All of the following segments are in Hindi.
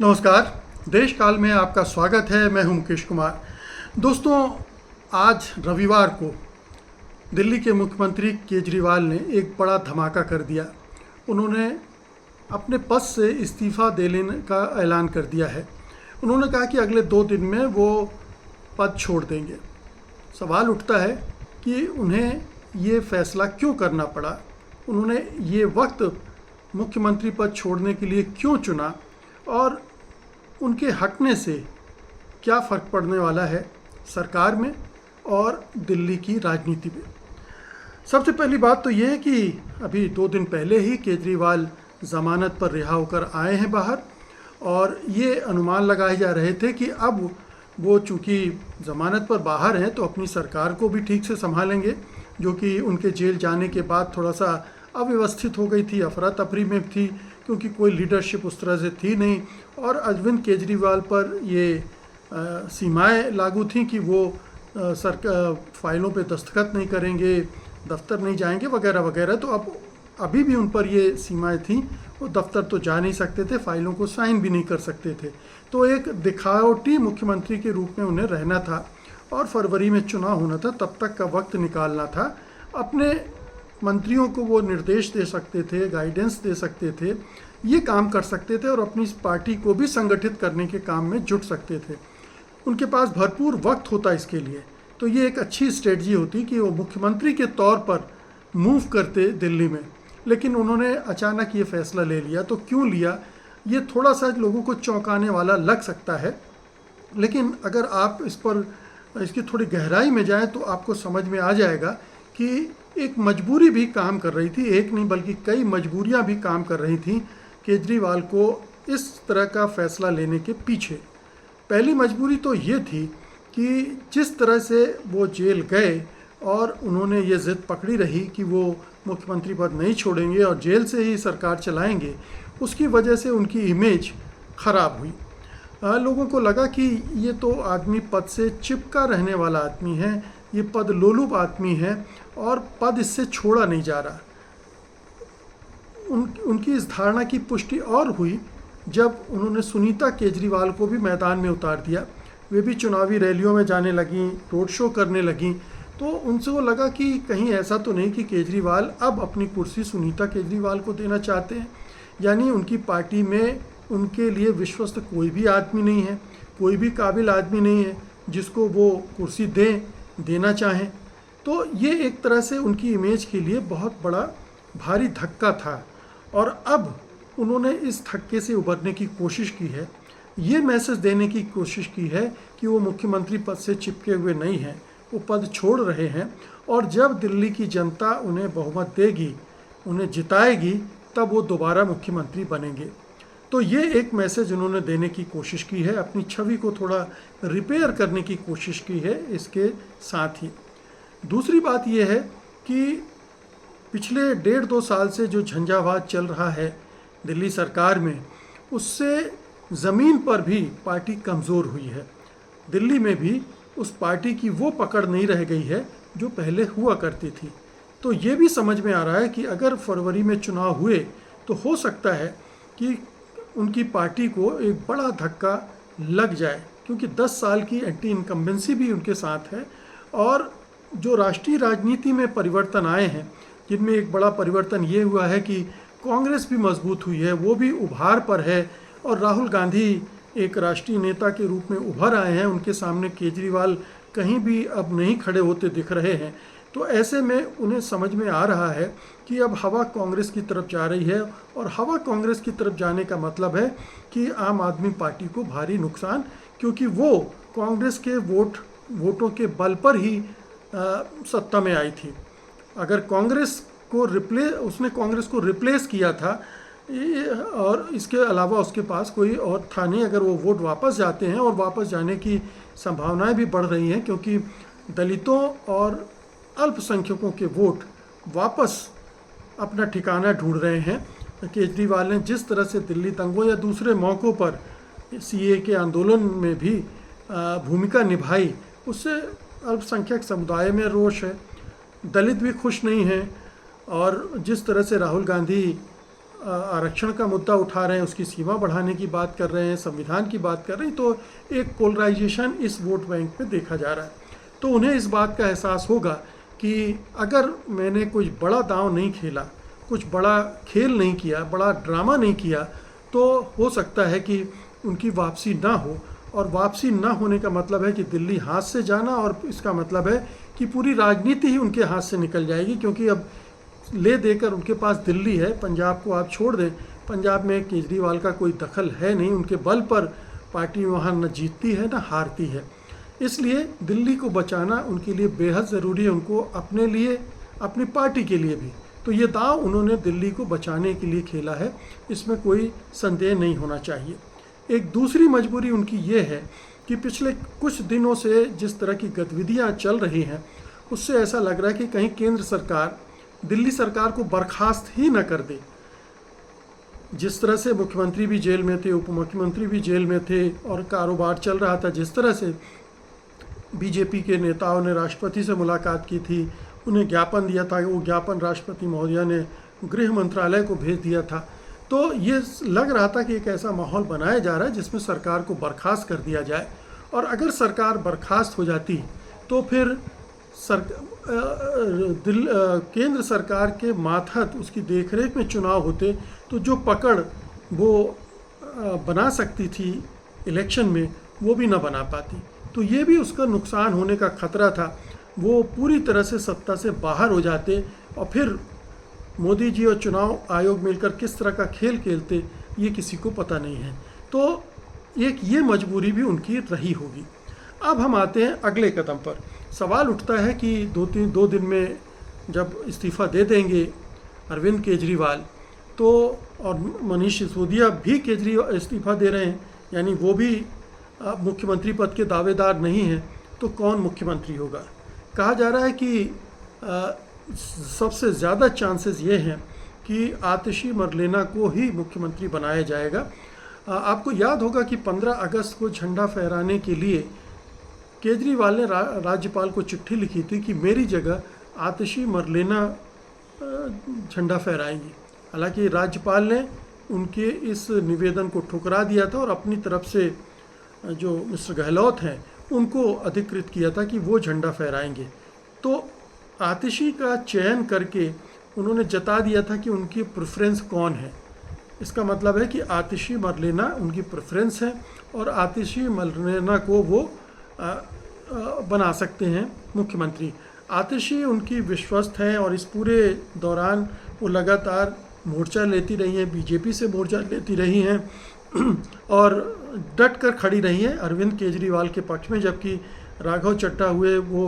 नमस्कार। देश काल में आपका स्वागत है। मैं हूं मुकेश कुमार। दोस्तों, आज रविवार को दिल्ली के मुख्यमंत्री केजरीवाल ने एक बड़ा धमाका कर दिया। उन्होंने अपने पद से इस्तीफ़ा देने का ऐलान कर दिया है। उन्होंने कहा कि अगले 2 दिन में वो पद छोड़ देंगे। सवाल उठता है कि उन्हें ये फैसला क्यों करना पड़ा, उन्होंने ये वक्त मुख्यमंत्री पद छोड़ने के लिए क्यों चुना और उनके हटने से क्या फ़र्क पड़ने वाला है सरकार में और दिल्ली की राजनीति में। सबसे पहली बात तो ये है कि अभी 2 दिन पहले ही केजरीवाल ज़मानत पर रिहा होकर आए हैं बाहर, और ये अनुमान लगाए जा रहे थे कि अब वो चूँकि ज़मानत पर बाहर हैं तो अपनी सरकार को भी ठीक से संभालेंगे, जो कि उनके जेल जाने के बाद थोड़ा सा अव्यवस्थित हो गई थी, अफरा तफरी में थी, क्योंकि कोई लीडरशिप उस तरह से थी नहीं। और अरविंद केजरीवाल पर ये सीमाएं लागू थी कि वो फाइलों पे दस्तखत नहीं करेंगे, दफ्तर नहीं जाएंगे वगैरह वगैरह। तो अब अभी भी उन पर ये सीमाएं थी, वो दफ्तर तो जा नहीं सकते थे, फाइलों को साइन भी नहीं कर सकते थे। तो एक दिखावटी मुख्यमंत्री के रूप में उन्हें रहना था और फरवरी में चुनाव होना था, तब तक का वक्त निकालना था। अपने मंत्रियों को वो निर्देश दे सकते थे, गाइडेंस दे सकते थे, ये काम कर सकते थे और अपनी पार्टी को भी संगठित करने के काम में जुट सकते थे। उनके पास भरपूर वक्त होता इसके लिए। तो ये एक अच्छी स्ट्रेटजी होती कि वो मुख्यमंत्री के तौर पर मूव करते दिल्ली में। लेकिन उन्होंने अचानक ये फैसला ले लिया। तो क्यों लिया, ये थोड़ा सा लोगों को चौंकाने वाला लग सकता है, लेकिन अगर आप इसकी थोड़ी गहराई में जाएं तो आपको समझ में आ जाएगा कि एक मजबूरी भी काम कर रही थी। एक नहीं बल्कि कई मजबूरियां भी काम कर रही थी केजरीवाल को इस तरह का फैसला लेने के पीछे। पहली मजबूरी तो ये थी कि जिस तरह से वो जेल गए और उन्होंने ये ज़िद पकड़ी रही कि वो मुख्यमंत्री पद नहीं छोड़ेंगे और जेल से ही सरकार चलाएंगे, उसकी वजह से उनकी इमेज ख़राब हुई। लोगों को लगा कि ये तो आदमी पद से चिपका रहने वाला आदमी है, ये पद लोलुप आदमी है और पद इससे छोड़ा नहीं जा रहा। उनकी इस धारणा की पुष्टि और हुई जब उन्होंने सुनीता केजरीवाल को भी मैदान में उतार दिया। वे भी चुनावी रैलियों में जाने लगीं, रोड शो करने लगीं। तो उनसे वो लगा कि कहीं ऐसा तो नहीं कि केजरीवाल अब अपनी कुर्सी सुनीता केजरीवाल को देना चाहते हैं, यानी उनकी पार्टी में उनके लिए विश्वस्त कोई भी आदमी नहीं है, कोई भी काबिल आदमी नहीं है जिसको वो कुर्सी देना चाहें। तो ये एक तरह से उनकी इमेज के लिए बहुत बड़ा भारी धक्का था और अब उन्होंने इस धक्के से उबरने की कोशिश की है। ये मैसेज देने की कोशिश की है कि वो मुख्यमंत्री पद से चिपके हुए नहीं हैं, वो पद छोड़ रहे हैं और जब दिल्ली की जनता उन्हें बहुमत देगी, उन्हें जिताएगी, तब वो दोबारा मुख्यमंत्री बनेंगे। तो ये एक मैसेज उन्होंने देने की कोशिश की है, अपनी छवि को थोड़ा रिपेयर करने की कोशिश की है। इसके साथ ही दूसरी बात यह है कि पिछले 1.5-2 साल से जो झंझावात चल रहा है दिल्ली सरकार में, उससे ज़मीन पर भी पार्टी कमज़ोर हुई है। दिल्ली में भी उस पार्टी की वो पकड़ नहीं रह गई है जो पहले हुआ करती थी। तो ये भी समझ में आ रहा है कि अगर फरवरी में चुनाव हुए तो हो सकता है कि उनकी पार्टी को एक बड़ा धक्का लग जाए, क्योंकि 10 साल की एंटी इनकम्बेंसी भी उनके साथ है। और जो राष्ट्रीय राजनीति में परिवर्तन आए हैं, जिनमें एक बड़ा परिवर्तन ये हुआ है कि कांग्रेस भी मजबूत हुई है, वो भी उभार पर है और राहुल गांधी एक राष्ट्रीय नेता के रूप में उभर आए हैं। उनके सामने केजरीवाल कहीं भी अब नहीं खड़े होते दिख रहे हैं। तो ऐसे में उन्हें समझ में आ रहा है कि अब हवा कांग्रेस की तरफ जा रही है और हवा कांग्रेस की तरफ जाने का मतलब है कि आम आदमी पार्टी को भारी नुकसान, क्योंकि वो कांग्रेस के वोटों के बल पर ही सत्ता में आई थी। अगर उसने कांग्रेस को रिप्लेस किया था और इसके अलावा उसके पास कोई और था नहीं। अगर वो वोट वापस जाते हैं, और वापस जाने की संभावनाएं भी बढ़ रही हैं, क्योंकि दलितों और अल्पसंख्यकों के वोट वापस अपना ठिकाना ढूंढ रहे हैं। केजरीवाल ने जिस तरह से दिल्ली दंगों या दूसरे मौक़ों पर सीए के आंदोलन में भी भूमिका निभाई, उससे अल्पसंख्यक समुदाय में रोष है, दलित भी खुश नहीं हैं। और जिस तरह से राहुल गांधी आरक्षण का मुद्दा उठा रहे हैं, उसकी सीमा बढ़ाने की बात कर रहे हैं, संविधान की बात कर रहे हैं, तो एक पोलराइजेशन इस वोट बैंक में देखा जा रहा है। तो उन्हें इस बात का एहसास होगा कि अगर मैंने कुछ बड़ा दांव नहीं खेला, कुछ बड़ा खेल नहीं किया, बड़ा ड्रामा नहीं किया, तो हो सकता है कि उनकी वापसी ना हो। और वापसी ना होने का मतलब है कि दिल्ली हाथ से जाना, और इसका मतलब है कि पूरी राजनीति ही उनके हाथ से निकल जाएगी, क्योंकि अब ले देकर उनके पास दिल्ली है। पंजाब को आप छोड़ दें, पंजाब में केजरीवाल का कोई दखल है नहीं, उनके बल पर पार्टी वहाँ न जीतती है न हारती है। इसलिए दिल्ली को बचाना उनके लिए बेहद ज़रूरी है, उनको अपने लिए, अपनी पार्टी के लिए भी। तो ये दांव उन्होंने दिल्ली को बचाने के लिए खेला है, इसमें कोई संदेह नहीं होना चाहिए। एक दूसरी मजबूरी उनकी ये है कि पिछले कुछ दिनों से जिस तरह की गतिविधियाँ चल रही हैं, उससे ऐसा लग रहा है कि कहीं केंद्र सरकार दिल्ली सरकार को बर्खास्त ही न कर दे। जिस तरह से मुख्यमंत्री भी जेल में थे, उप मुख्यमंत्री भी जेल में थे और कारोबार चल रहा था, जिस तरह से बीजेपी के नेताओं ने राष्ट्रपति से मुलाकात की थी, उन्हें ज्ञापन दिया था, वो ज्ञापन राष्ट्रपति महोदया ने गृह मंत्रालय को भेज दिया था। तो ये लग रहा था कि एक ऐसा माहौल बनाया जा रहा है जिसमें सरकार को बर्खास्त कर दिया जाए। और अगर सरकार बर्खास्त हो जाती तो फिर केंद्र सरकार के मातहत उसकी देखरेख में चुनाव होते, तो जो पकड़ वो बना सकती थी इलेक्शन में, वो भी ना बना पाती। तो ये भी उसका नुकसान होने का खतरा था। वो पूरी तरह से सत्ता से बाहर हो जाते और फिर मोदी जी और चुनाव आयोग मिलकर किस तरह का खेल खेलते, ये किसी को पता नहीं है। तो एक ये मजबूरी भी उनकी रही होगी। अब हम आते हैं अगले कदम पर। सवाल उठता है कि दो दिन में जब इस्तीफ़ा दे देंगे अरविंद केजरीवाल, तो और मनीष सिसोदिया भी केजरीवाल इस्तीफ़ा दे रहे हैं, यानी वो भी मुख्यमंत्री पद के दावेदार नहीं हैं, तो कौन मुख्यमंत्री होगा? कहा जा रहा है कि सबसे ज़्यादा चांसेस ये हैं कि आतिशी मरलेना को ही मुख्यमंत्री बनाया जाएगा। आपको याद होगा कि 15 अगस्त को झंडा फहराने के लिए केजरीवाल ने राज्यपाल को चिट्ठी लिखी थी कि मेरी जगह आतिशी मरलेना झंडा फहराएंगी। हालांकि राज्यपाल ने उनके इस निवेदन को ठुकरा दिया था और अपनी तरफ से जो मिस्टर गहलोत हैं उनको अधिकृत किया था कि वो झंडा फहराएंगे। तो आतिशी का चयन करके उन्होंने जता दिया था कि उनकी प्रेफरेंस कौन है। इसका मतलब है कि आतिशी मरलेना उनकी प्रेफरेंस है और आतिशी मरलेना को वो बना सकते हैं मुख्यमंत्री। आतिशी उनकी विश्वस्त हैं और इस पूरे दौरान वो लगातार मोर्चा लेती रही हैं, बीजेपी से मोर्चा लेती रही हैं और डट कर खड़ी रही हैं अरविंद केजरीवाल के पक्ष में। जबकि राघव चड्ढा हुए वो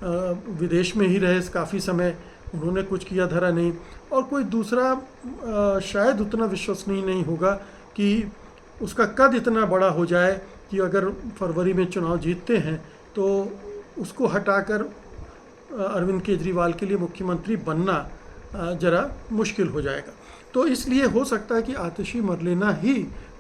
विदेश में ही रहे काफ़ी समय, उन्होंने कुछ किया धरा नहीं। और कोई दूसरा शायद उतना विश्वसनीय नहीं होगा कि उसका कद इतना बड़ा हो जाए कि अगर फरवरी में चुनाव जीतते हैं तो उसको हटाकर अरविंद केजरीवाल के लिए मुख्यमंत्री बनना ज़रा मुश्किल हो जाएगा। तो इसलिए हो सकता है कि आतिशी मरलेना ही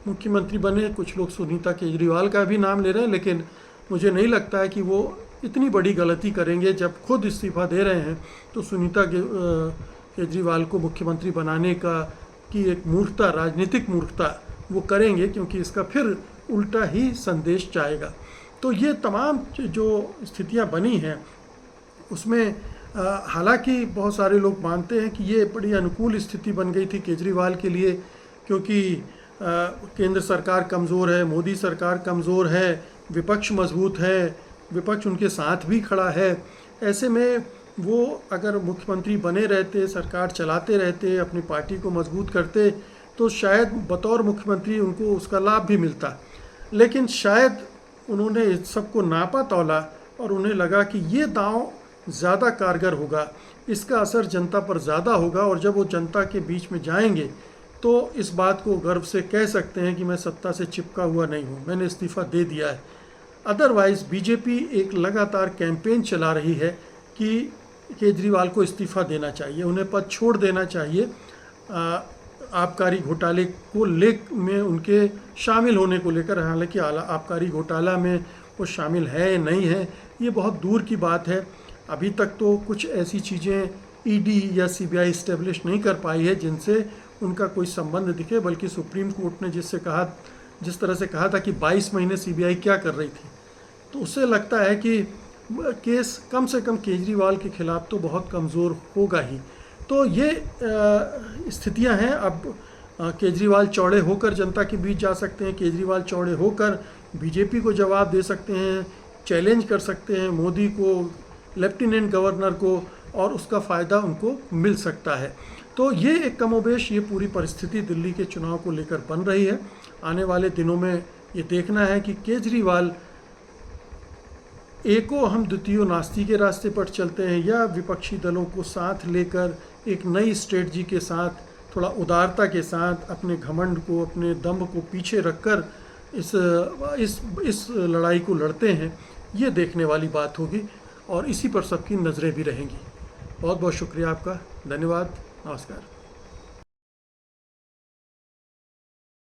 मुख्यमंत्री बने। कुछ लोग सुनीता केजरीवाल का भी नाम ले रहे हैं, लेकिन मुझे नहीं लगता है कि वो इतनी बड़ी गलती करेंगे। जब खुद इस्तीफ़ा दे रहे हैं तो सुनीता केजरीवाल को मुख्यमंत्री बनाने की एक मूर्खता, राजनीतिक मूर्खता वो करेंगे, क्योंकि इसका फिर उल्टा ही संदेश जाएगा। तो ये तमाम जो स्थितियां बनी हैं उसमें हालांकि बहुत सारे लोग मानते हैं कि ये बड़ी अनुकूल स्थिति बन गई थी केजरीवाल के लिए, क्योंकि केंद्र सरकार कमज़ोर है, मोदी सरकार कमज़ोर है, विपक्ष मजबूत है, विपक्ष उनके साथ भी खड़ा है। ऐसे में वो अगर मुख्यमंत्री बने रहते, सरकार चलाते रहते, अपनी पार्टी को मजबूत करते, तो शायद बतौर मुख्यमंत्री उनको उसका लाभ भी मिलता। लेकिन शायद उन्होंने इस सबको नापा तौला और उन्हें लगा कि ये दांव ज़्यादा कारगर होगा, इसका असर जनता पर ज़्यादा होगा, और जब वो जनता के बीच में जाएंगे तो इस बात को गर्व से कह सकते हैं कि मैं सत्ता से चिपका हुआ नहीं हूँ, मैंने इस्तीफ़ा दे दिया है। अदरवाइज़ बीजेपी एक लगातार कैंपेन चला रही है कि केजरीवाल को इस्तीफ़ा देना चाहिए, उन्हें पद छोड़ देना चाहिए। आबकारी घोटाले को में उनके शामिल होने को लेकर, हालांकि आबकारी घोटाला में वो शामिल है नहीं है ये बहुत दूर की बात है। अभी तक तो कुछ ऐसी चीज़ें ईडी या सीबीआई इस्टेब्लिश नहीं कर पाई है जिनसे उनका कोई संबंध दिखे, बल्कि सुप्रीम कोर्ट ने जिस तरह से कहा था कि 22 महीने सीबीआई क्या कर रही थी, तो उससे लगता है कि केस कम से कम केजरीवाल के खिलाफ तो बहुत कमज़ोर होगा ही। तो ये स्थितियां हैं। अब केजरीवाल चौड़े होकर जनता के बीच जा सकते हैं, केजरीवाल चौड़े होकर बीजेपी को जवाब दे सकते हैं, चैलेंज कर सकते हैं मोदी को, लेफ्टिनेंट गवर्नर को, और उसका फ़ायदा उनको मिल सकता है। तो ये एक कमोबेश ये पूरी परिस्थिति दिल्ली के चुनाव को लेकर बन रही है। आने वाले दिनों में ये देखना है कि केजरीवाल एको हम द्वितीयो नास्ति के रास्ते पर चलते हैं या विपक्षी दलों को साथ लेकर एक नई स्ट्रेटजी के साथ, थोड़ा उदारता के साथ, अपने घमंड को, अपने दम्भ को पीछे रखकर इस लड़ाई को लड़ते हैं। ये देखने वाली बात होगी और इसी पर सबकी नज़रें भी रहेंगी। बहुत बहुत शुक्रिया आपका, धन्यवाद, नमस्कार।